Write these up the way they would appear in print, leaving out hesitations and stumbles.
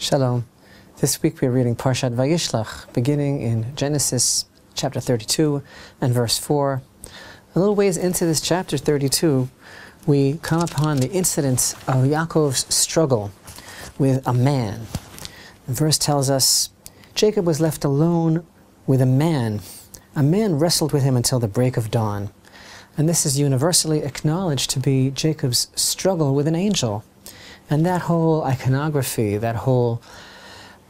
Shalom. This week we are reading Parashat Vayishlach, beginning in Genesis chapter 32 and verse 4. A little ways into this chapter 32, we come upon the incident of Yaakov's struggle with a man. The verse tells us, Jacob was left alone with a man. A man wrestled with him until the break of dawn. And this is universally acknowledged to be Jacob's struggle with an angel. And that whole iconography, that whole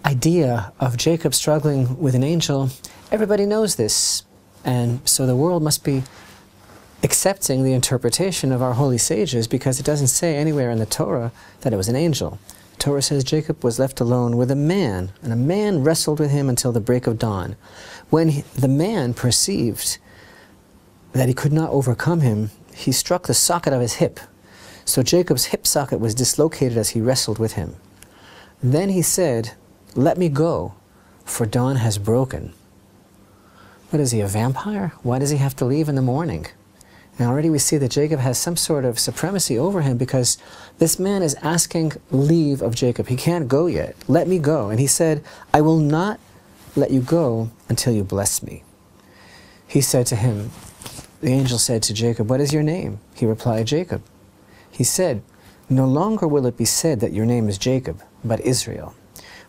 idea of Jacob struggling with an angel, everybody knows this. And so the world must be accepting the interpretation of our holy sages, because it doesn't say anywhere in the Torah that it was an angel. The Torah says Jacob was left alone with a man, and a man wrestled with him until the break of dawn. When the man perceived that he could not overcome him, he struck the socket of his hip. So Jacob's hip socket was dislocated as he wrestled with him. Then he said, "Let me go, for dawn has broken." What is he, a vampire? Why does he have to leave in the morning? And already we see that Jacob has some sort of supremacy over him, because this man is asking leave of Jacob. He can't go yet. Let me go. And he said, "I will not let you go until you bless me." He said to him, the angel said to Jacob, "What is your name?" He replied, "Jacob." He said, "No longer will it be said that your name is Jacob, but Israel.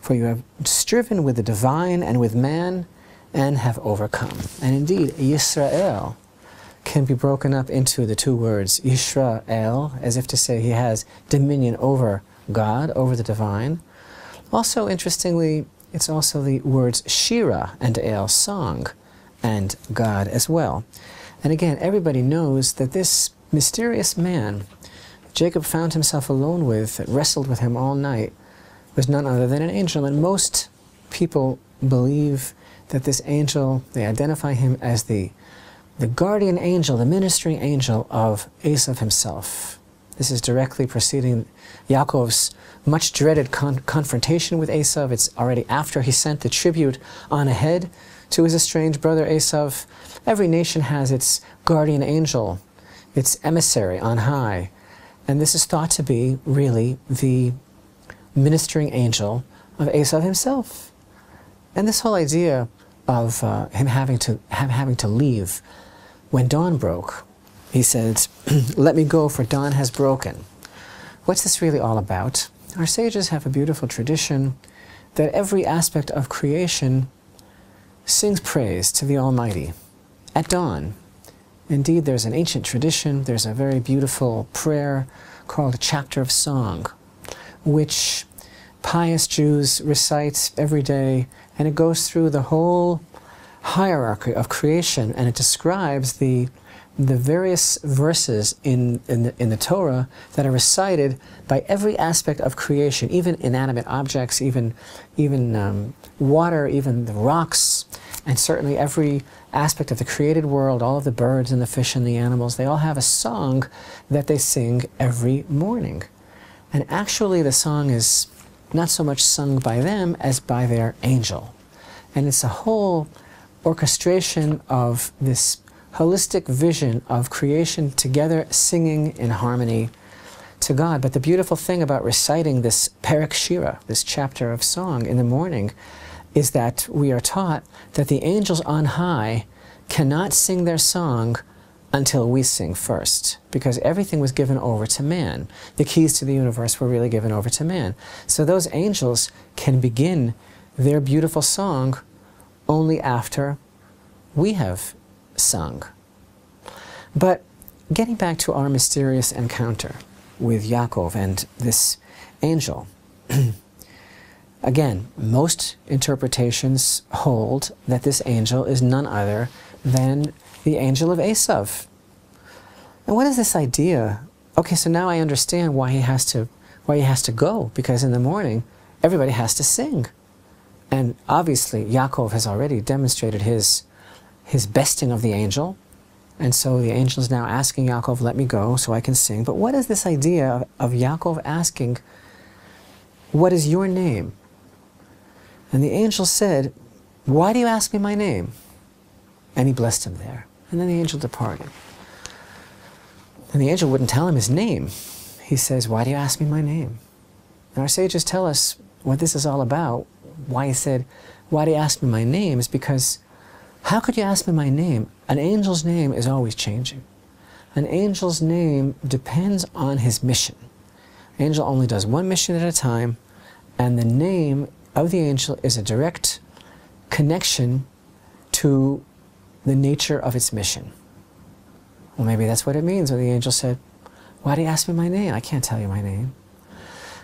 For you have striven with the divine and with man, and have overcome." And indeed, Yisrael can be broken up into the two words, Yisrael, as if to say he has dominion over God, over the divine. Also, interestingly, it's also the words Shira and El, song, and God as well. And again, everybody knows that this mysterious man Jacob found himself alone with, that wrestled with him all night, was none other than an angel. And most people believe that this angel, they identify him as the guardian angel, the ministering angel of Esav himself. This is directly preceding Yaakov's much dreaded confrontation with Esav. It's already after he sent the tribute on ahead to his estranged brother Esav. Every nation has its guardian angel, its emissary on high. And this is thought to be really the ministering angel of Esav himself. And this whole idea of him having to leave when dawn broke, he says, "Let me go, for dawn has broken." What's this really all about? Our sages have a beautiful tradition that every aspect of creation sings praise to the Almighty at dawn. Indeed, there's an ancient tradition, there's a very beautiful prayer called a chapter of song, which pious Jews recite every day, and it goes through the whole hierarchy of creation, and it describes the various verses in the Torah that are recited by every aspect of creation, even inanimate objects, even water, even the rocks, and certainly every aspect of the created world, all of the birds and the fish and the animals. They all have a song that they sing every morning. And actually the song is not so much sung by them as by their angel. And it's a whole orchestration of this holistic vision of creation together singing in harmony to God. But the beautiful thing about reciting this Perek Shira, this chapter of song in the morning, is that we are taught that the angels on high cannot sing their song until we sing first, because everything was given over to man. The keys to the universe were really given over to man. So those angels can begin their beautiful song only after we have sung. But getting back to our mysterious encounter with Yaakov and this angel, again, most interpretations hold that this angel is none other than the angel of Esav. And what is this idea? Okay, so now I understand why he has to go, because in the morning everybody has to sing. And obviously Yaakov has already demonstrated his besting of the angel, and so the angel is now asking Yaakov, "Let me go so I can sing." But what is this idea of Yaakov asking, "What is your name?" And the angel said, "Why do you ask me my name?" And he blessed him there. And then the angel departed. And the angel wouldn't tell him his name. He says, "Why do you ask me my name?" And our sages tell us, what this is all about, why he said, why do you ask me my name, is because how could you ask me my name? An angel's name is always changing. An angel's name depends on his mission. An angel only does one mission at a time, and the name of the angel is a direct connection to the nature of its mission. Well, maybe that's what it means when the angel said, why do you ask me my name? I can't tell you my name.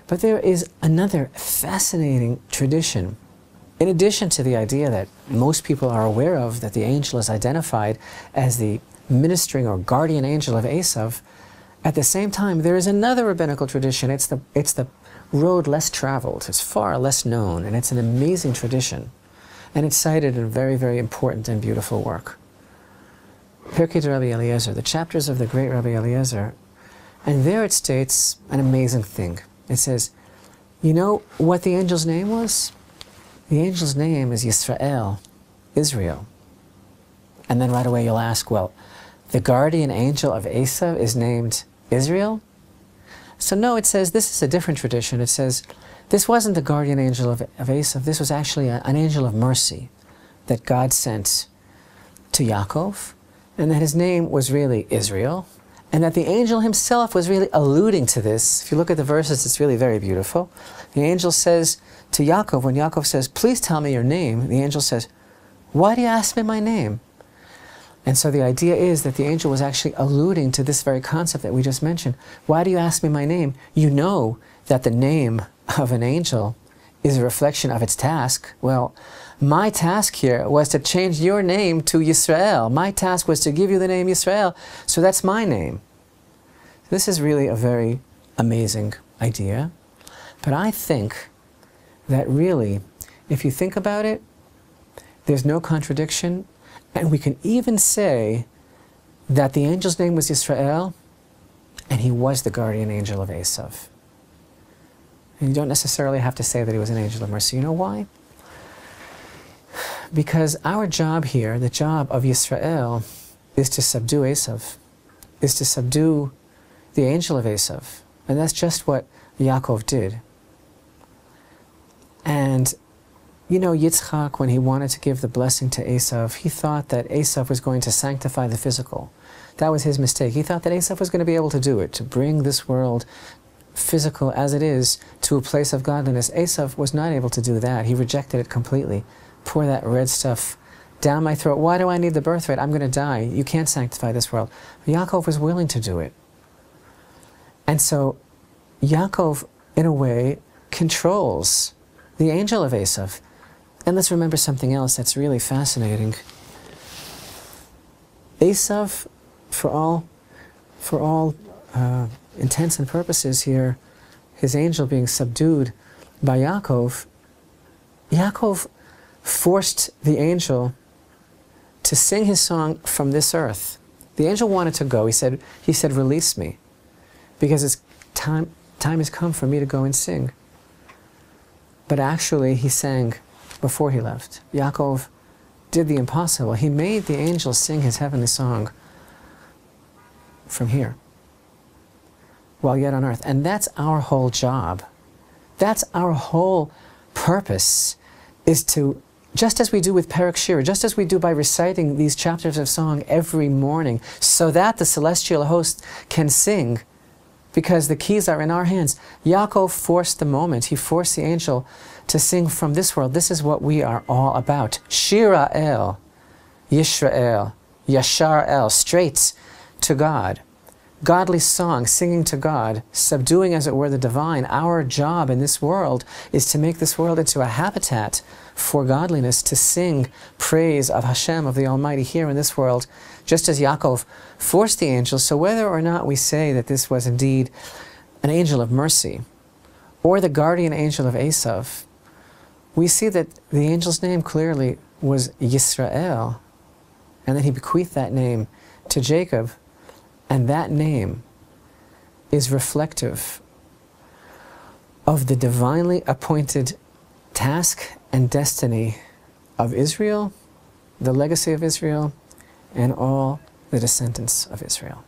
But there is another fascinating tradition, in addition to the idea that most people are aware of, that the angel is identified as the ministering or guardian angel of Esav. At the same time, there is another rabbinical tradition. It's the road less traveled. It's far less known, and it's an amazing tradition. And it's cited in a very, very important and beautiful work. Pirkei Rabbi Eliezer, the chapters of the great Rabbi Eliezer, and there it states an amazing thing. It says, you know what the angel's name was? The angel's name is Yisrael, Israel. And then right away you'll ask, well, the guardian angel of Esav is named Israel? So no, it says, this is a different tradition. It says, this wasn't the guardian angel of Esav, this was actually an angel of mercy that God sent to Yaakov, and that his name was really Israel, and that the angel himself was really alluding to this. If you look at the verses, it's really very beautiful. The angel says to Yaakov, when Yaakov says, please tell me your name, the angel says, why do you ask me my name? And so the idea is that the angel was actually alluding to this very concept that we just mentioned. Why do you ask me my name? You know that the name of an angel is a reflection of its task. Well, my task here was to change your name to Yisrael. My task was to give you the name Yisrael, so that's my name. This is really a very amazing idea. But I think that really, if you think about it, there's no contradiction, and we can even say that the angel's name was Yisrael, and he was the guardian angel of Esav. And you don't necessarily have to say that he was an angel of mercy. You know why? Because our job here, the job of Yisrael, is to subdue Esav, is to subdue the angel of Esav. And that's just what Yaakov did. And, you know, Yitzchak, when he wanted to give the blessing to Esav, he thought that Esav was going to sanctify the physical. That was his mistake. He thought that Esav was going to be able to do it, to bring this world, physical as it is, to a place of godliness. Esav was not able to do that. He rejected it completely. Pour that red stuff down my throat. Why do I need the birthright? I'm going to die. You can't sanctify this world. But Yaakov was willing to do it. And so Yaakov, in a way, controls the angel of Esav. And let's remember something else that's really fascinating. Esav, for all intents and purposes here, his angel being subdued by Yaakov, Yaakov forced the angel to sing his song from this earth. The angel wanted to go. He said, release me, because it's time has come for me to go and sing. But actually he sang before he left. Yaakov did the impossible. He made the angel sing his heavenly song from here, while yet on earth. And that's our whole job. That's our whole purpose, is to, just as we do with Perek Shira, just as we do by reciting these chapters of song every morning, so that the celestial host can sing, because the keys are in our hands. Yaakov forced the moment. He forced the angel to sing from this world. This is what we are all about. Shira El, Yisrael, Yashar El, straight to God. Godly song, singing to God, subduing, as it were, the divine. Our job in this world is to make this world into a habitat for godliness, to sing praise of Hashem, of the Almighty, here in this world, just as Yaakov forced the angels. So whether or not we say that this was indeed an angel of mercy, or the guardian angel of Esav, we see that the angel's name clearly was Yisrael, and that he bequeathed that name to Jacob. And that name is reflective of the divinely appointed task and destiny of Israel, the legacy of Israel, and all the descendants of Israel.